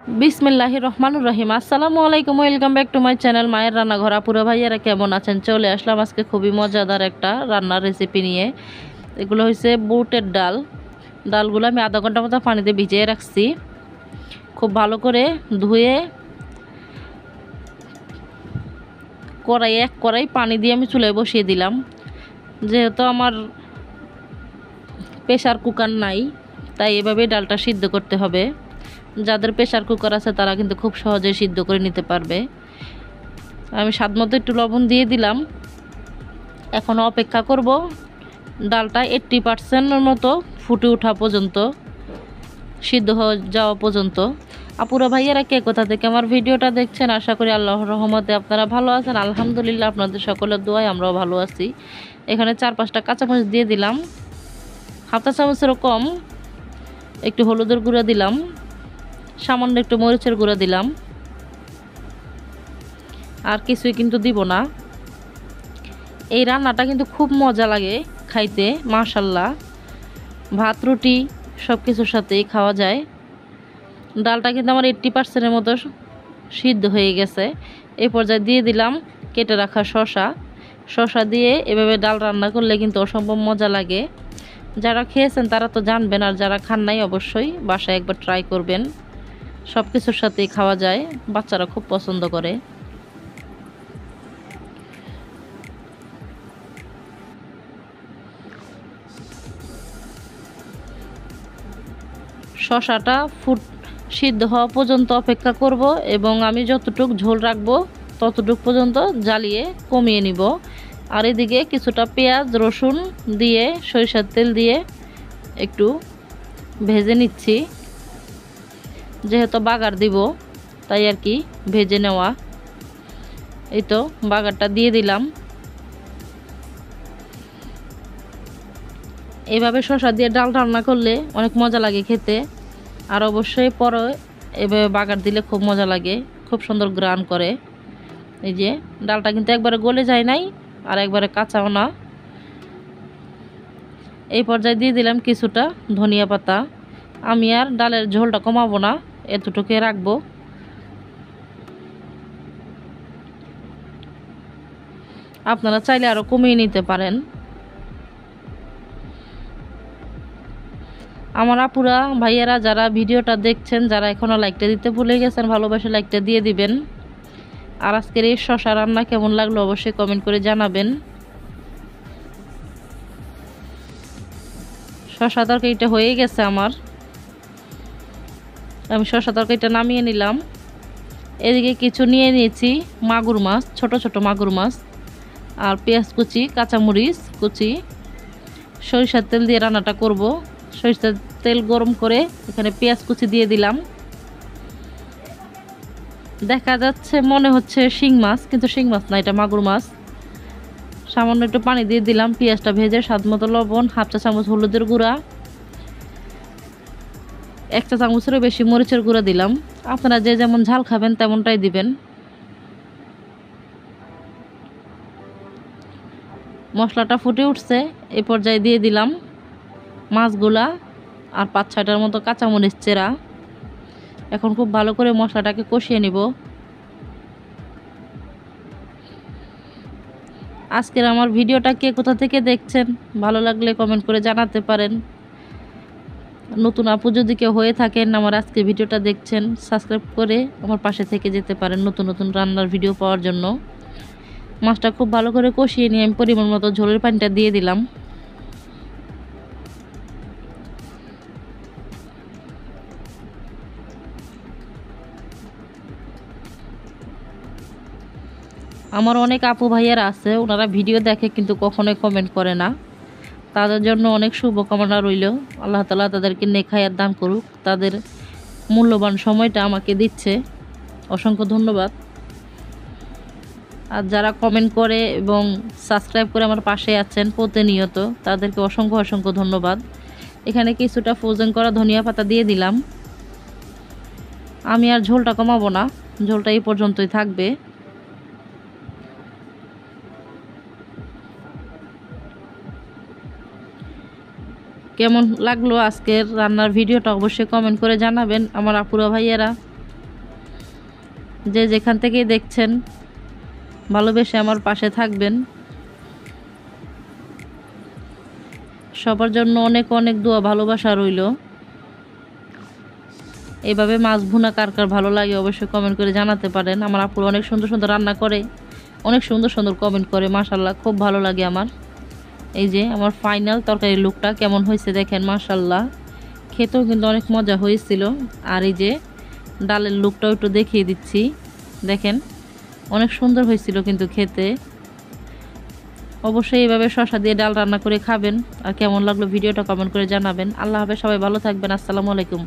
বিসমিল্লাহির রহমানির রহিম। আসসালামু আলাইকুম, welcome back to my channel মায়ের রান্নাঘর। আপুরা ভাইয়ারা কেমন আছেন? চলে আসলাম আজকে খুবই মজাদার একটা রান্নার রেসিপি নিয়ে। এগুলো হচ্ছে বুটের ডাল। ডালগুলো আমি আধা ঘন্টা মতো পানিতে ভিজিয়ে রাখছি। খুব ভালো করে ধুয়ে এক কড়াই পানি দিয়ে আমি চুলায় বসিয়ে দিলাম। যেহেতু আমার প্রেসার কুকার নাই, তাই এভাবে ডালটা সিদ্ধ করতে হবে। যাদের প্রেসার কুকার আছে তারা কিন্তু খুব সহজে সিদ্ধ করে নিতে পারবে। আমি স্বাদ মতো একটু লবণ দিয়ে দিলাম। এখন অপেক্ষা করব ডালটা 80% মতো ফুটে ওঠা পর্যন্ত, সিদ্ধ হয়ে যাওয়া পর্যন্ত। আপুরা ভাইয়ারা কে কোথা থেকে আমার ভিডিওটা দেখছেন, আশা করি আল্লাহর রহমতে আপনারা ভালো আছেন। আলহামদুলিল্লাহ, আপনাদের সকলের দোয়ায় আমরাও ভালো আছি। এখানে 4-5টা কাঁচামরিচ দিয়ে দিলাম, হাফ চা চামচেরও কম একটু হলুদের গুঁড়া দিলাম, সামান্য একটু মরিচের গুঁড়া দিলাম, আর কিছুই কিন্তু দিব না। এই রান্নাটা কিন্তু খুব মজা লাগে খাইতে, মাশাল্লাহ। ভাত রুটি সব কিছুর সাথেই খাওয়া যায়। ডালটা কিন্তু আমার 80%-এর মতো সিদ্ধ হয়ে গেছে। এই পর্যায়ে দিয়ে দিলাম কেটে রাখা শসা দিয়ে এভাবে ডাল রান্না করলে কিন্তু অসম্ভব মজা লাগে। যারা খেয়েছেন তারা তো জানবেন, আর যারা খান নাই অবশ্যই বাসায় একবার ট্রাই করবেন। সব কিছুর সাথেই খাওয়া যায়, বাচ্চারা খুব পছন্দ করে। শসাটা সিদ্ধ হওয়া পর্যন্ত অপেক্ষা করব, এবং আমি যতটুক ঝোল রাখবো ততটুক পর্যন্ত জ্বালিয়ে কমিয়ে নিব। আর এদিকে কিছুটা পেঁয়াজ রসুন দিয়ে সরিষার তেল দিয়ে একটু ভেজে নিচ্ছি। যেহেতু বাগার দিব তাই আর কি ভেজে নেওয়া। এই তো বাগারটা দিয়ে দিলাম। এভাবে শসা দিয়ে ডাল রান্না করলে অনেক মজা লাগে খেতে। আর অবশ্যই পরে এভাবে বাগার দিলে খুব মজা লাগে, খুব সুন্দর গ্রান করে। এই যে ডালটা কিন্তু একবারে গলে যায় নাই, আর একবারে কাঁচাও না। এই পর্যায়ে দিয়ে দিলাম কিছুটা ধনিয়া পাতা। আমি আর ডালের ঝোলটা কমাবো না, এতটুকু রাখবো। আপনারা চাইলে আরও কমিয়ে নিতে পারেন। আমার আপুরা ভাইয়ারা যারা ভিডিওটা দেখছেন, যারা এখনও লাইকটা দিতে ভুলে গেছেন, ভালোবাসে লাইকটা দিয়ে দিবেন। আর আজকের এই শসা রান্না কেমন লাগলো অবশ্যই কমেন্ট করে জানাবেন। শসা তরকারিটা হয়ে গেছে আমার, আমি শসা তরকারিটা নামিয়ে নিলাম। এদিকে কিছু নিয়ে নিয়েছি মাগুর মাছ, ছোট ছোট মাগুর মাছ, আর পেঁয়াজ কুচি, কাঁচামরিচ কুচি। সরিষার তেল দিয়ে রান্নাটা করব। সরিষার তেল গরম করে এখানে পেঁয়াজ কুচি দিয়ে দিলাম। দেখা যাচ্ছে মনে হচ্ছে শিং মাছ, কিন্তু শিং মাছ না, এটা মাগুর মাছ। সামান্য একটু পানি দিয়ে দিলাম, পেঁয়াজটা ভেজে স্বাদ মতো লবণ, হাফ চা চামচ হলুদের গুঁড়া, 1 চা চামচেরও বেশি মরিচের গুঁড়া দিলাম। আপনারা যে যেমন ঝাল খাবেন তেমনটাই দিবেন। মশলাটা ফুটে উঠছে, এই পর্যায়ে দিয়ে দিলাম মাছগুলা আর 5-6টার মতো কাঁচামরিচ চেরা। এখন খুব ভালো করে মশলাটাকে কষিয়ে নিব। আজকের আমার ভিডিওটা কে কোথা থেকে দেখছেন, ভালো লাগলে কমেন্ট করে জানাতে পারেন। নতুন আপু যদি কেউ হয়ে থাকেন, আমার আজকে ভিডিওটা দেখছেন, সাবস্ক্রাইব করে আমার পাশে থেকে যেতে পারেন নতুন নতুন রান্নার ভিডিও পাওয়ার জন্য। মাছটা খুব ভালো করে কষিয়ে নিয়ে আমি পরিমাণ মতো ঝোলের পানিটা দিয়ে দিলাম। আমার অনেক আপু ভাইয়ারা আছে, ওনারা ভিডিও দেখে কিন্তু কখনোই কমেন্ট করে না। তাদের জন্য অনেক শুভকামনা রইল। আল্লাহ তাআলা তাদেরকে নেক হায়াত দান করুক। তাদের মূল্যবান সময়টা আমাকে দিচ্ছে, অসংখ্য ধন্যবাদ। আর যারা কমেন্ট করে এবং সাবস্ক্রাইব করে আমার পাশে আছেন প্রতিনিয়ত, তাদেরকে অসংখ্য অসংখ্য ধন্যবাদ। এখানে কিছুটা ফ্রোজেন করা ধনিয়া পাতা দিয়ে দিলাম। আমি আর ঝোলটা কমাবো না, ঝোলটা এই পর্যন্তই থাকবে। কেমন লাগলো আজকের রান্নার ভিডিওটা অবশ্যই কমেন্ট করে জানাবেন আমার আপুরা ভাইয়েরা। যে যেখান থেকেই দেখছেন ভালোবেসে আমার পাশে থাকবেন। সবার জন্য অনেক অনেক দোয়া ভালোবাসা রইল। এইভাবে মাছ ভুনা কার কার ভালো লাগে অবশ্যই কমেন্ট করে জানাতে পারেন। আমার আপুর অনেক সুন্দর সুন্দর রান্না করে, অনেক সুন্দর সুন্দর কমেন্ট করে, মাশাল্লাহ খুব ভালো লাগে আমার। এই যে আমার ফাইনাল তরকারির লুকটা কেমন হয়েছে দেখেন, মাশাল্লাহ খেতেও কিন্তু অনেক মজা হয়েছিল। আর এই যে ডালের লুকটাও একটু দেখিয়ে দিচ্ছি, দেখেন অনেক সুন্দর হয়েছিল কিন্তু খেতে। অবশ্যই এইভাবে শসা দিয়ে ডাল রান্না করে খাবেন। আর কেমন লাগলো ভিডিওটা কমেন্ট করে জানাবেন। আল্লাহ হাফেজ, সবাই ভালো থাকবেন। আসসালামু আলাইকুম।